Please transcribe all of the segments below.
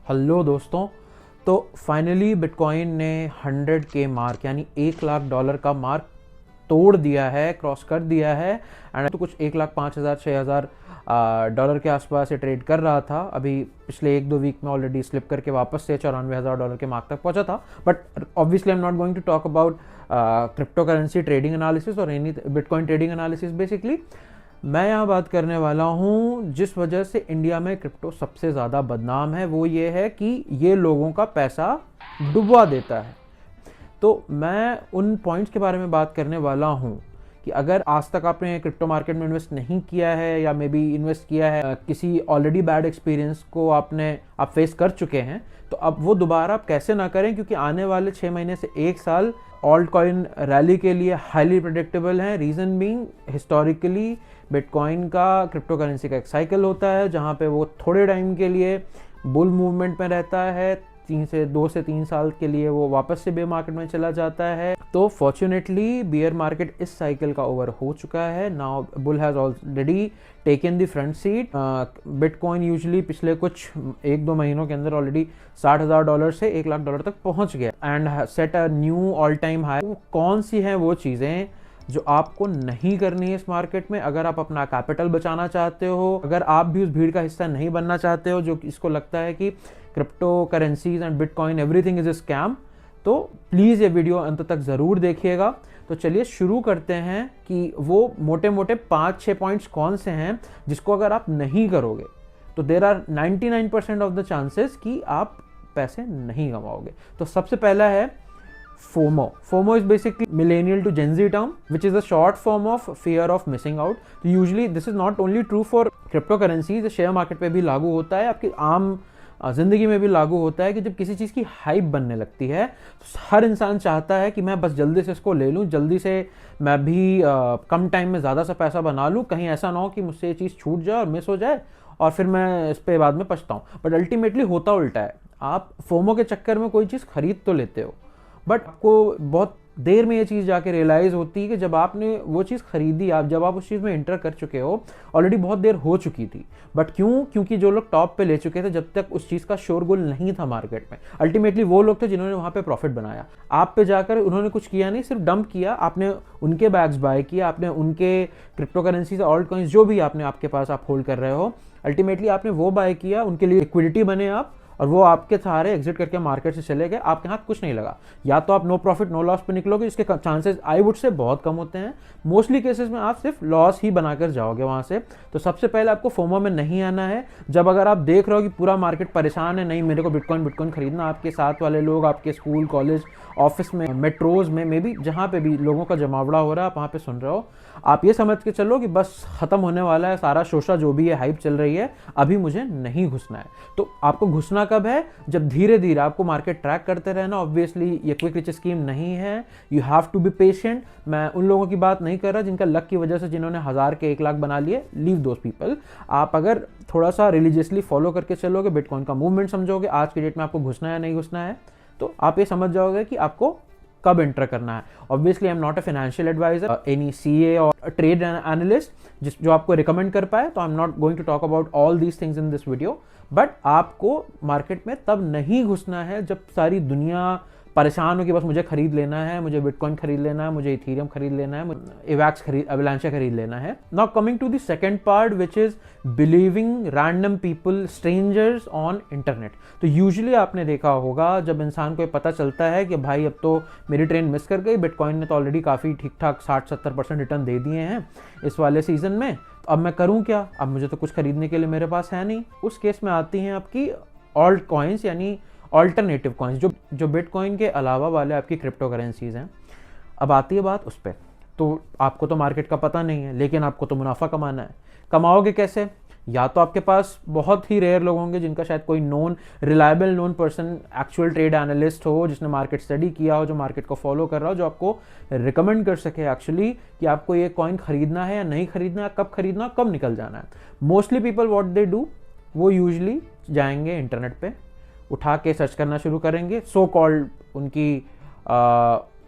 Hello दोस्तों। तो finally bitcoin ने 100K मार्क यानी $1,00,000 का मार्क तोड़ दिया है, क्रॉस कर दिया है। एंड तो कुछ 1,05,000 6,000 डॉलर के आसपास ये ट्रेड कर रहा था। अभी पिछले 1-2 वीक में ऑलरेडी स्लिप करके वापस से $94,000 के मार्क तक पहुंचा था। But obviously I am not going to talk about crypto currency trading analysis और any bitcoin trading analysis. Basically मैं यहाँ बात करने वाला हूँ जिस वजह से इंडिया में क्रिप्टो सबसे ज़्यादा बदनाम है, वो ये है कि ये लोगों का पैसा डुबवा देता है। तो मैं उन पॉइंट्स के बारे में बात करने वाला हूँ कि अगर आज तक आपने क्रिप्टो मार्केट में इन्वेस्ट नहीं किया है या मे बी इन्वेस्ट किया है, किसी ऑलरेडी बैड एक्सपीरियंस को आप फेस कर चुके हैं, तो अब वो दोबारा आप कैसे ना करें, क्योंकि आने वाले 6 महीने से 1 साल ऑल्ट कॉइन रैली के लिए हाईली प्रेडिक्टेबल है। रीज़न बीइंग, हिस्टोरिकली बिटकॉइन का क्रिप्टो करेंसी का एक साइकिल होता है जहाँ पे वो थोड़े टाइम के लिए बुल मूवमेंट में रहता है, 2 से 3 साल के लिए वो वापस से बेयर मार्केट में चला जाता है। तो फॉर्चुनेटली बियर मार्केट इस साइकिल का ओवर हो चुका है। Now bull has already taken the front seat. Bitcoin usually पिछले कुछ 1-2 महीनों के अंदर ऑलरेडी $60,000 से $1,00,000 तक पहुंच गया and set a knew all time high. कौन सी हैं वो चीज़ें जो आपको नहीं करनी है इस मार्केट में? अगर आप अपना कैपिटल बचाना चाहते हो, अगर आप भी उस भीड़ का हिस्सा नहीं बनना चाहते हो जो इसको लगता है कि crypto currencies and bitcoin everything is a scam, तो प्लीज़ ये वीडियो अंत तक ज़रूर देखिएगा। तो चलिए शुरू करते हैं कि वो मोटे मोटे 5-6 पॉइंट्स कौन से हैं जिसको अगर आप नहीं करोगे तो there are 99% of the chances कि आप पैसे नहीं कमाओगे। तो सबसे पहला है FOMO. FOMO is basically millennial to Gen Z term, which is a short form of fear of missing out. So usually this is not only true for cryptocurrencies, share market पे भी लागू होता है, आपकी आम ज़िंदगी में भी लागू होता है कि जब किसी चीज़ की हाइप बनने लगती है तो हर इंसान चाहता है कि मैं बस जल्दी से इसको ले लूँ, जल्दी से मैं भी कम टाइम में ज़्यादा सा पैसा बना लूँ, कहीं ऐसा ना हो कि मुझसे ये चीज़ छूट जाए और मिस हो जाए और फिर मैं इस पर बाद में पछताऊँ। बट अल्टीमेटली होता उल्टा है। आप फोमो के चक्कर में कोई चीज़ खरीद तो लेते हो, बट आपको बहुत देर में ये चीज़ जाके रियलाइज़ होती है कि जब आपने वो चीज़ खरीदी, जब आप उस चीज़ में एंटर कर चुके हो, ऑलरेडी बहुत देर हो चुकी थी। बट क्योंकि जो लोग टॉप पे ले चुके थे, जब तक उस चीज़ का शोरगुल नहीं था मार्केट में, अल्टीमेटली वो लोग थे जिन्होंने वहाँ पे प्रॉफिट बनाया। आप पे जाकर उन्होंने कुछ किया नहीं, सिर्फ डंप किया, आपने उनके बैग्स बाय किया, आपने उनके क्रिप्टो करेंसीज ऑल्ट कॉइन्स जो भी आपके पास आप होल्ड कर रहे हो, अल्टीमेटली आपने वो बाय किया, उनके लिए लिक्विडिटी बने आप, और वो आपके सहारे एग्जिट करके मार्केट से चले गए, आपके हाथ कुछ नहीं लगा। या तो आप नो प्रॉफिट नो लॉस पे निकलोगे, इसके चांसेस आई वुड से बहुत कम होते हैं। मोस्टली केसेस में आप सिर्फ लॉस ही बनाकर जाओगे वहाँ से। तो सबसे पहले आपको फोमो में नहीं आना है। जब अगर आप देख रहे हो कि पूरा मार्केट परेशान है, नहीं मेरे को बिटकॉइन खरीदना, आपके साथ वाले लोग आपके स्कूल कॉलेज ऑफिस में मेट्रोज में मे बी जहाँ पे भी लोगों का जमावड़ा हो रहा है, आप वहाँ पे सुन रहे हो, आप ये समझ के चलो कि बस ख़त्म होने वाला है सारा शोशा, जो भी है हाइप चल रही है, अभी मुझे नहीं घुसना है। तो आपको घुसना कब है? जब धीरे धीरे आपको मार्केट ट्रैक करते रहना। ऑब्वियसली ये क्विक रिच स्कीम नहीं है, you have to be patient. मैं उन लोगों की बात नहीं कर रहा जिनका लक की वजह से जिन्होंने 1000 के 1 लाख बना लिए, लीव दोज पीपल। आप अगर थोड़ा सा रिलीजियसली फॉलो करके चलोगे, बिटकॉइन का मूवमेंट समझोगे, आज की डेट में आपको घुसना है नहीं घुसना है, तो आप ये समझ जाओगे कि आपको कब एंटर करना है। Obviously I am not a financial advisor, any CA और ट्रेड एनालिस्ट जो आपको रिकमेंड कर पाए, तो I am not going to talk about all these things in this video. But आपको मार्केट में तब नहीं घुसना है जब सारी दुनिया परेशान हो कि बस मुझे खरीद लेना है, मुझे बिटकॉइन खरीद लेना है, मुझे इथेरियम खरीद लेना है, एवेलांचे खरीद लेना है। Now coming to the second part, which is believing random people, strangers on internet. तो यूजुअली आपने देखा होगा जब इंसान को पता चलता है कि भाई अब तो मेरी ट्रेन मिस कर गई, बिटकॉइन ने तो ऑलरेडी काफ़ी ठीक ठाक 60-70% रिटर्न दे दिए हैं इस वाले सीजन में, तो अब मैं करूँ क्या? अब मुझे तो कुछ खरीदने के लिए मेरे पास है नहीं। उस केस में आती हैं आपकी ऑल्ट कॉइन्स यानी ऑल्टरनेटिव कॉइन्स, जो बिटकॉइन के अलावा वाले आपकी क्रिप्टो करेंसीज हैं। अब आती है बात उस पर। तो आपको तो मार्केट का पता नहीं है, लेकिन आपको तो मुनाफा कमाना है। कमाओगे कैसे? या तो आपके पास बहुत ही रेयर लोग होंगे जिनका शायद कोई reliable known person, actual trade analyst हो, जिसने मार्केट स्टडी किया हो, जो मार्केट को फॉलो कर रहा हो, जो आपको रिकमेंड कर सके एक्चुअली कि आपको ये कॉइन खरीदना है या नहीं खरीदना है, कब खरीदना, कब निकल जाना है। Mostly people what they do, वो यूजली जाएंगे इंटरनेट पे, उठा के सर्च करना शुरू करेंगे, सो कॉल्ड उनकी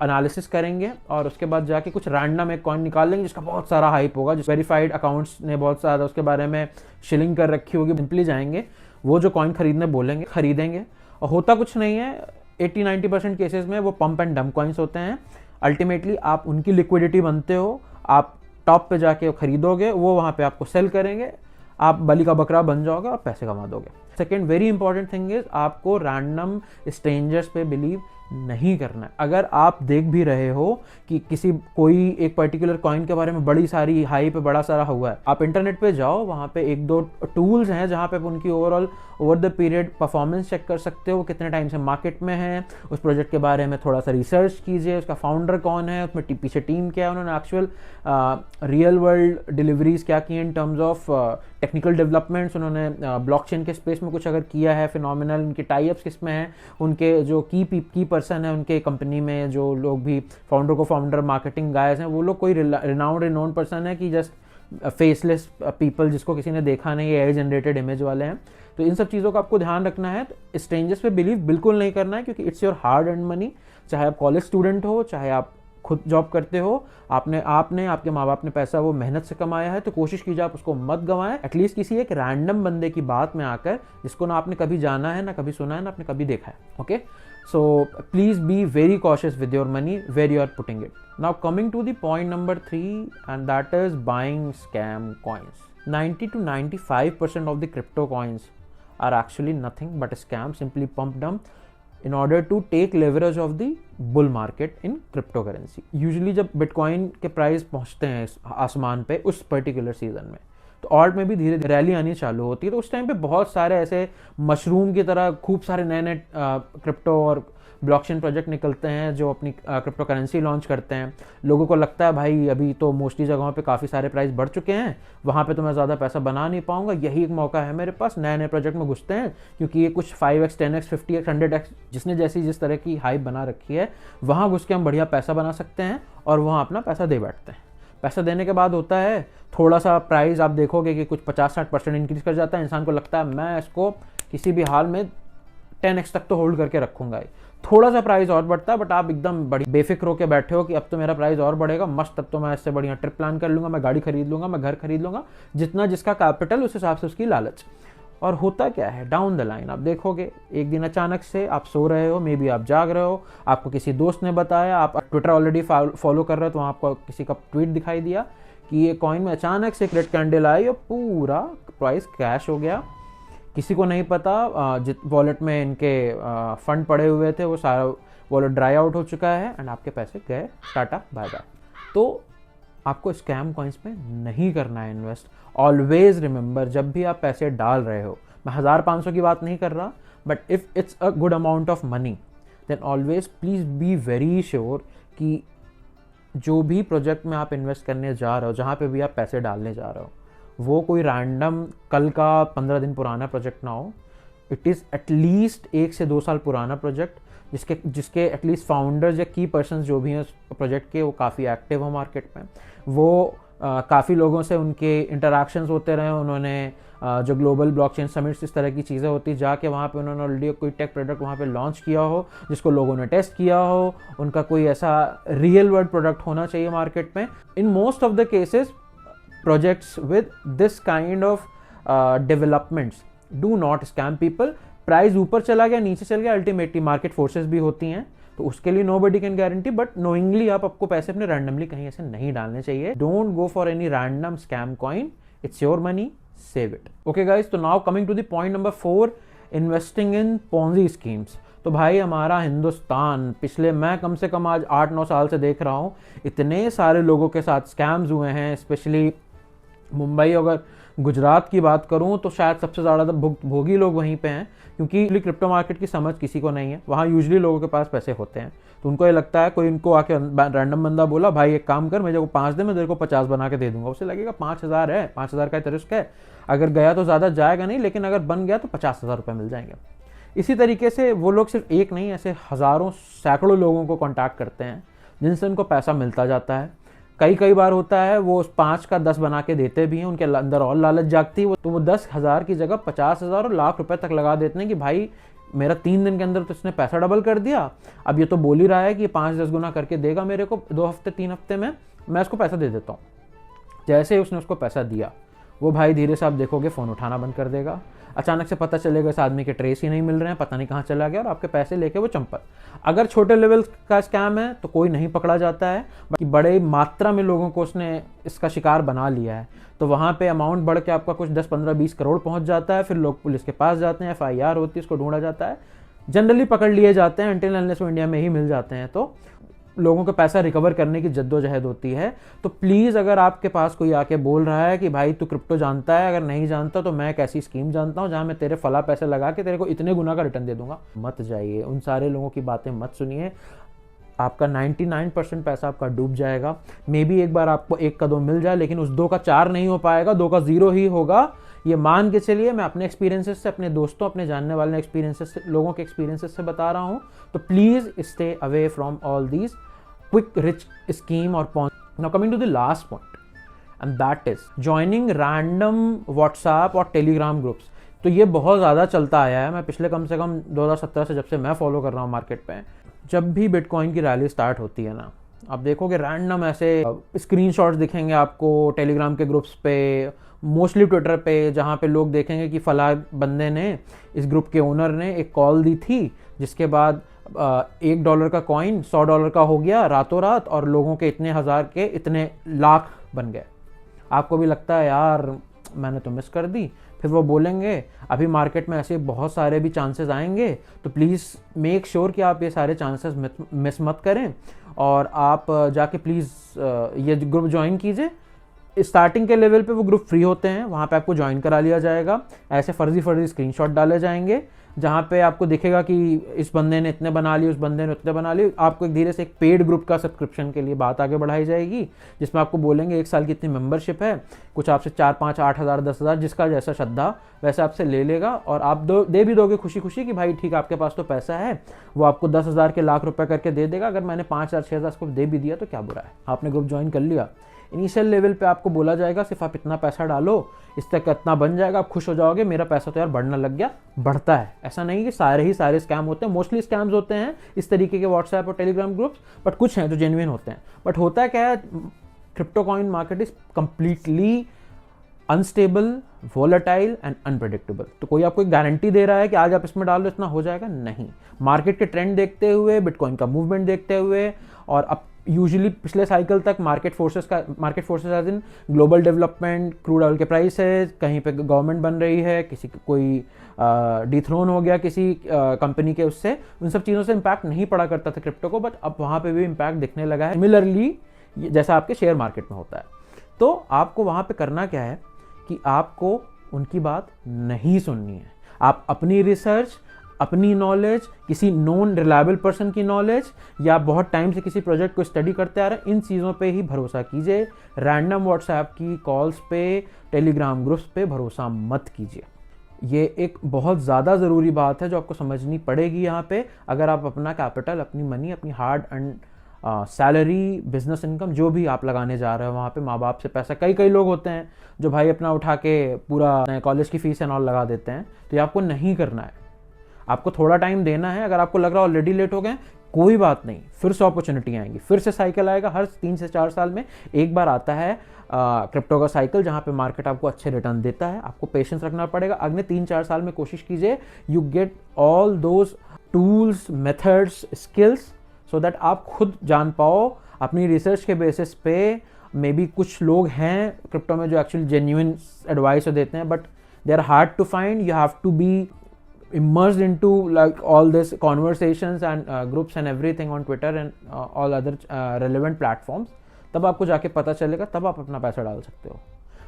एनालिसिस करेंगे और उसके बाद जाके कुछ रैंडम एक कॉइन निकाल लेंगे जिसका बहुत सारा हाइप होगा, जिस वेरीफाइड अकाउंट्स ने बहुत सारा उसके बारे में शिलिंग कर रखी होगी। सिंपली जाएंगे, वो जो कॉइन खरीदने बोलेंगे खरीदेंगे, और होता कुछ नहीं है 80-90% केसेस में वो पंप एंड डंप कॉइन्स होते हैं। अल्टीमेटली आप उनकी लिक्विडिटी बनते हो, आप टॉप पे जाके खरीदोगे, वो वहाँ पे आपको सेल करेंगे, आप बलि का बकरा बन जाओगे और पैसे कमा दोगे। Second very important thing is आपको रैंडम स्ट्रेंजर्स पे बिलीव नहीं करना है। अगर आप देख भी रहे हो कि कोई एक पर्टिकुलर कॉइन के बारे में बड़ी सारी हाइप बड़ा सारा हुआ है, आप इंटरनेट पे जाओ, वहाँ पे 1-2 टूल्स हैं जहाँ पे उनकी over the period performance check कर सकते हो, कितने टाइम से मार्केट में है, उस प्रोजेक्ट के बारे में थोड़ा सा रिसर्च कीजिए, उसका फाउंडर कौन है, उसमें पीछे टीम क्या है, उन्होंने एक्चुअल रियल वर्ल्ड डिलीवरीज क्या की in terms of technical developments, उन्होंने ब्लॉकचेन के स्पेस में कुछ अगर किया है फिनोमिनल, उनके टाई-अप्स किस में हैं, उनके जो की पर्सन है उनके कंपनी में, जो लोग भी फाउंडर मार्केटिंग गायज हैं, वो लोग कोई रिनाउंड पर्सन है कि जस्ट फेसलेस पीपल जिसको किसी ने देखा नहीं, एआई जनरेटेड इमेज वाले हैं। तो इन सब चीज़ों का आपको ध्यान रखना है। तो स्ट्रेंजर्स पे बिलीव बिल्कुल नहीं करना है, क्योंकि it's your hard earn money. चाहे आप कॉलेज स्टूडेंट हो, चाहे आप खुद जॉब करते हो, आपने आपके माँ बाप ने पैसा वो मेहनत से कमाया है, तो कोशिश कीजिए आप उसको मत गंवाएं। एटलीस्ट किसी एक रैंडम बंदे की बात में आकर, जिसको ना आपने कभी जाना है, ना कभी सुना है, ना आपने कभी देखा है। Okay, so please be very cautious with your money where you are putting it. Now coming to the point number 3, and that is buying scam coins. 90 to 95% of the crypto coins are actually nothing but a scam, simply pump dump in order to take leverage of the bull market in cryptocurrency. Usually जब bitcoin के price पहुंचते हैं आसमान पे उस particular season में, तो alt में भी धीरे धीरे रैली आनी चालू होती है। तो उस टाइम पे बहुत सारे ऐसे मशरूम की तरह खूब सारे नए नए क्रिप्टो और ब्लॉकचेन प्रोजेक्ट निकलते हैं जो अपनी क्रिप्टो करेंसी लॉन्च करते हैं। लोगों को लगता है भाई अभी तो मोस्टली जगहों पे काफ़ी सारे प्राइस बढ़ चुके हैं, वहाँ पे तो मैं ज़्यादा पैसा बना नहीं पाऊंगा, यही एक मौका है मेरे पास। नए नए प्रोजेक्ट में घुसते हैं, क्योंकि ये कुछ 5x 10x 50x 100x जिसने जिस तरह की हाइप बना रखी है, वहाँ घुस के हम बढ़िया पैसा बना सकते हैं और वहाँ अपना पैसा दे बैठते हैं। पैसा देने के बाद होता है थोड़ा सा प्राइस आप देखोगे कि कुछ 50-60% इंक्रीज कर जाता है। इंसान को लगता है मैं इसको किसी भी हाल में 10x तक तो होल्ड करके रखूंगा। थोड़ा सा प्राइस और बढ़ता है, बट आप एकदम बड़ी बेफिक्र होकर बैठे हो कि अब तो मेरा प्राइस और बढ़ेगा, मस्त, अब तो मैं इससे बढ़िया ट्रिप प्लान कर लूँगा, मैं गाड़ी खरीद लूँगा, मैं घर खरीद लूँगा। जितना जिसका कैपिटल उस हिसाब से उसकी लालच। और होता क्या है डाउन द लाइन, आप देखोगे एक दिन अचानक से आप सो रहे हो, मे बी आप जाग रहे हो, आपको किसी दोस्त ने बताया, आप ट्विटर ऑलरेडी फॉलो कर रहे हो, तो वहाँ आपको किसी का ट्वीट दिखाई दिया कि ये कॉइन में अचानक से एक रेड कैंडल आई और पूरा प्राइस क्रैश हो गया। किसी को नहीं पता, वॉलेट में इनके फंड पड़े हुए थे, वो सारा वॉलेट ड्राई आउट हो चुका है एंड आपके पैसे गए, टाटा बाय बाय। तो आपको स्कैम कॉइन्स में नहीं करना है इन्वेस्ट। ऑलवेज रिमेंबर, जब भी आप पैसे डाल रहे हो, मैं 1000-500 की बात नहीं कर रहा, but if it's a good amount of money then always please be very sure कि जो भी प्रोजेक्ट में आप इन्वेस्ट करने जा रहे हो, जहाँ पे भी आप पैसे डालने जा रहे हो, वो कोई रैंडम कल का 15 दिन पुराना प्रोजेक्ट ना हो। इट इज़ एटलीस्ट 1 से 2 साल पुराना प्रोजेक्ट, जिसके एटलीस्ट फाउंडर्स या की पर्सन्स जो भी हैं प्रोजेक्ट के, वो काफ़ी एक्टिव हो मार्केट में, वो काफ़ी लोगों से उनके इंटरेक्शंस होते रहे, उन्होंने जो ग्लोबल ब्लॉकचेन समिट्स इस तरह की चीज़ें होती, जाके वहाँ पे उन्होंने ऑलरेडी कोई टेक प्रोडक्ट वहाँ पे लॉन्च किया हो, जिसको लोगों ने टेस्ट किया हो, उनका कोई ऐसा रियल वर्ल्ड प्रोडक्ट होना चाहिए मार्केट में। In most of the cases projects with this kind of developments do not scam people। Price ऊपर चला गया, नीचे चल गया, अल्टीमेटली मार्केट फोर्सेस भी होती हैं, तो उसके लिए nobody can guarantee, but knowingly आपको पैसे अपने रैंडमली कहीं ऐसे नहीं डालने चाहिए। Don't go for any random scam coin, it's your money, save it. Okay guys, तो now coming to the point number 4, investing in Ponzi schemes. तो भाई हमारा हिंदुस्तान पिछले, मैं कम से कम आज 8-9 साल से देख रहा हूँ, इतने सारे लोगों के साथ स्कैम्स हुए हैं। स्पेशली मुंबई, अगर गुजरात की बात करूं तो शायद सबसे ज़्यादा भोगी लोग वहीं पे हैं, क्योंकि क्रिप्टो मार्केट की समझ किसी को नहीं है। वहाँ यूजुअली लोगों के पास पैसे होते हैं, तो उनको ये लगता है, कोई इनको आके रैंडम बंदा बोला भाई एक काम कर, मुझे को 5 दे, मैं तेरे को 50 बना के दे दूंगा। उसे लगेगा 5000 है, 5000 का रिस्क है, अगर गया तो ज़्यादा जाएगा नहीं, लेकिन अगर बन गया तो 50,000 रुपये मिल जाएंगे। इसी तरीके से वो लोग सिर्फ एक नहीं, ऐसे हज़ारों सैकड़ों लोगों को कॉन्टैक्ट करते हैं, जिनसे उनको पैसा मिलता जाता है। कई कई बार होता है वो 5 का 10 बना के देते भी हैं, उनके अंदर और लालच जागती है, तो वो 10,000 की जगह 50,000 और लाख रुपए तक लगा देते हैं कि भाई मेरा 3 दिन के अंदर तो इसने पैसा डबल कर दिया, अब ये तो बोल ही रहा है कि 5-10 गुना करके देगा मेरे को 2 हफ्ते 3 हफ्ते में, मैं इसको पैसा दे देता हूँ। जैसे ही उसने उसको पैसा दिया, वो भाई धीरे से आप देखोगे फ़ोन उठाना बंद कर देगा, अचानक से पता चलेगा इस आदमी के ट्रेस ही नहीं मिल रहे हैं, पता नहीं कहाँ चला गया, और आपके पैसे लेके वो चंपत। अगर छोटे लेवल का स्कैम है तो कोई नहीं पकड़ा जाता है, बाकी बड़े मात्रा में लोगों को उसने इसका शिकार बना लिया है तो वहाँ पे अमाउंट बढ़ के आपका कुछ 10-15-20 करोड़ पहुँच जाता है। फिर लोग पुलिस के पास जाते हैं, FIR होती है, उसको ढूंढा जाता है, जनरली पकड़ लिए जाते हैं, अनटिल अनलेस वो इंडिया में ही मिल जाते हैं, तो लोगों को पैसा रिकवर करने की जद्दोजहद होती है। तो प्लीज़ अगर आपके पास कोई आके बोल रहा है कि भाई तू क्रिप्टो जानता है, अगर नहीं जानता तो मैं एक ऐसी स्कीम जानता हूँ जहाँ मैं तेरे फला पैसे लगा के तेरे को इतने गुना का रिटर्न दे दूंगा, मत जाइए, उन सारे लोगों की बातें मत सुनिए। आपका 99% पैसा आपका डूब जाएगा। मे बी एक बार आपको 1 का 2 मिल जाए, लेकिन उस 2 का 4 नहीं हो पाएगा, 2 का 0 ही होगा, ये मान के चलिए। मैं अपने एक्सपीरियंसेस से, अपने दोस्तों, अपने जानने वाले एक्सपीरियंसेस से, लोगों के एक्सपीरियंसेस से बता रहा हूँ। तो please stay away from all these quick rich scheme or pawn. Now coming to the last point, and that is joining random WhatsApp और Telegram groups. तो ये बहुत ज़्यादा चलता आया है, मैं पिछले कम से कम 2017 से जब से मैं फॉलो कर रहा हूँ मार्केट पे, जब भी बिटकॉइन की रैली स्टार्ट होती है ना, आप देखोगे रैंडम ऐसे स्क्रीनशॉट्स दिखेंगे आपको टेलीग्राम के ग्रुप्स पे, मोस्टली ट्विटर पे, जहाँ पे लोग देखेंगे कि फला बंदे ने, इस ग्रुप के ओनर ने एक कॉल दी थी जिसके बाद $1 का कॉइन $100 का हो गया रातों रात, और लोगों के इतने हज़ार के इतने लाख बन गए। आपको भी लगता है यार मैंने तो मिस कर दी, फिर वो बोलेंगे अभी मार्केट में ऐसे बहुत सारे भी चांसेस आएंगे, तो प्लीज़ मेक श्योर कि आप ये सारे चांसेस मिस मत करें, और आप जाके प्लीज़ ये ग्रुप ज्वाइन कीजिए। स्टार्टिंग के लेवल पे वो ग्रुप फ्री होते हैं, वहाँ पे आपको ज्वाइन करा लिया जाएगा, ऐसे फर्जी स्क्रीनशॉट डाले जाएंगे जहाँ पे आपको दिखेगा कि इस बंदे ने इतने बना लिए, उस बंदे ने उतने बना लिए। आपको एक धीरे से एक पेड ग्रुप का सब्सक्रिप्शन के लिए बात आगे बढ़ाई जाएगी, जिसमें आपको बोलेंगे 1 साल की इतनी मेंबरशिप है, कुछ आपसे 4-5-8 हज़ार 10 हज़ार जिसका जैसा श्रद्धा वैसे आपसे ले लेगा, और आप दे भी दोगे खुशी खुशी कि भाई ठीक है आपके पास तो पैसा है, वो आपको 10,000 के लाख रुपए करके दे देगा। अगर मैंने 5,000-6,000 उसको दे भी दिया तो क्या बुरा है, आपने ग्रुप ज्वाइन कर लिया। इनिशियल लेवल पे आपको बोला जाएगा सिर्फ आप इतना पैसा डालो, इस तक इतना बन जाएगा, आप खुश हो जाओगे, मेरा पैसा तो यार बढ़ने लग गया। बढ़ता है, ऐसा नहीं कि सारे स्कैम होते हैं, मोस्टली स्कैम्स होते हैं इस तरीके के व्हाट्सएप और टेलीग्राम ग्रुप्स, बट कुछ हैं जो जेन्युइन होते हैं। बट होता है क्या है, crypto coin market is completely unstable, volatile and unpredictable. तो कोई आपको एक गारंटी दे रहा है कि आज आप इसमें डाल दो इतना हो जाएगा, नहीं। मार्केट के ट्रेंड देखते हुए, बिटकॉइन का मूवमेंट देखते हुए, और अब यूजुअली पिछले साइकिल तक market forces as in global development, crude oil के प्राइसेस, कहीं पे गवर्नमेंट बन रही है, किसी कोई डिथ्रोन हो गया किसी कंपनी के, उससे उन सब चीज़ों से इम्पैक्ट नहीं पड़ा करता था क्रिप्टो को, बट अब वहाँ पे भी इम्पैक्ट दिखने लगा है, सिमिलरली जैसा आपके शेयर मार्केट में होता है। तो आपको वहाँ पे करना क्या है कि आपको उनकी बात नहीं सुननी है, आप अपनी रिसर्च, अपनी नॉलेज, किसी नॉन रिलायबल पर्सन की नॉलेज, या बहुत टाइम से किसी प्रोजेक्ट को स्टडी करते आ रहे हैं, इन चीज़ों पे ही भरोसा कीजिए। रैंडम व्हाट्सएप की कॉल्स पे, टेलीग्राम ग्रुप्स पे भरोसा मत कीजिए। ये एक बहुत ज़्यादा ज़रूरी बात है जो आपको समझनी पड़ेगी यहाँ पे, अगर आप अपना कैपिटल, अपनी मनी, अपनी hard and salary, business income जो भी आप लगाने जा रहे हो वहाँ पे, माँ बाप से पैसा, कई लोग होते हैं जो भाई अपना उठा के पूरा कॉलेज की फीस एंड ऑल लगा देते हैं, तो ये आपको नहीं करना है। आपको थोड़ा टाइम देना है। अगर आपको लग रहा है ऑलरेडी लेट हो गए, कोई बात नहीं, फिर से अपॉर्चुनिटी आएंगी, फिर से साइकिल आएगा। हर 3 से 4 साल में एक बार आता है क्रिप्टो का साइकिल, जहाँ पे मार्केट आपको अच्छे रिटर्न देता है। आपको पेशेंस रखना पड़ेगा। अगले 3-4 साल में कोशिश कीजिए you get all those tools, methods, skills, so that आप खुद जान पाओ अपनी रिसर्च के बेसिस पे। मे बी कुछ लोग हैं क्रिप्टो में जो एक्चुअली जेन्युइन एडवाइस देते हैं, but they are hard to find. You have to be immersed into like all this conversations and groups and everything on Twitter and all other relevant platforms, तब आपको जाके पता चलेगा, तब आप अपना पैसा डाल सकते हो।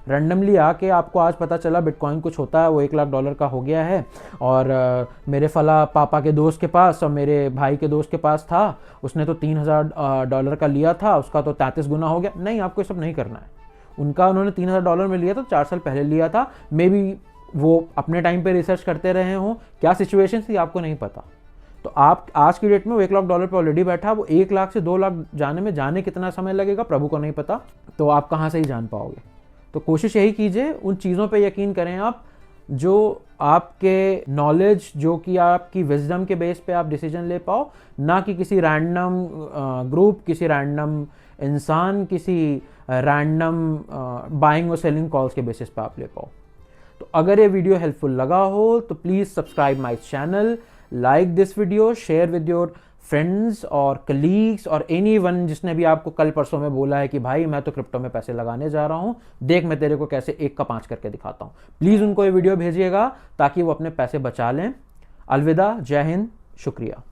रैंडमली आके आपको आज पता चला बिटकॉइन कुछ होता है, वो $1 लाख का हो गया है, और मेरे फला पापा के दोस्त के पास और मेरे भाई के दोस्त के पास था, उसने तो $3,000 का लिया था, उसका तो 33 गुना हो गया। नहीं, आपको ये सब नहीं करना है। उनका उन्होंने $3,000 में लिया था, 4 साल पहले लिया था, मे बी वो अपने टाइम पे रिसर्च करते रहे हों, क्या सिचुएशन थी आपको नहीं पता। तो आप आज की डेट में वो $1 लाख पे ऑलरेडी बैठा, वो 1 लाख से 2 लाख जाने कितना समय लगेगा प्रभु को नहीं पता, तो आप कहाँ से ही जान पाओगे। तो कोशिश यही कीजिए, उन चीज़ों पे यकीन करें आप जो आपके नॉलेज, जो कि आपकी विजडम के बेस पे आप डिसीजन ले पाओ, ना कि किसी रैंडम ग्रुप, किसी रैंडम इंसान, किसी रैंडम बाइंग और सेलिंग कॉल्स के बेसिस पे आप ले पाओ। तो अगर ये वीडियो हेल्पफुल लगा हो तो please subscribe my channel, like this video, share with your friends और कलीग्स और एनीवन जिसने भी आपको कल परसों में बोला है कि भाई मैं तो क्रिप्टो में पैसे लगाने जा रहा हूं, देख मैं तेरे को कैसे 1 का 5 करके दिखाता हूं। प्लीज़ उनको ये वीडियो भेजिएगा ताकि वो अपने पैसे बचा लें। अलविदा, जय हिंद, शुक्रिया।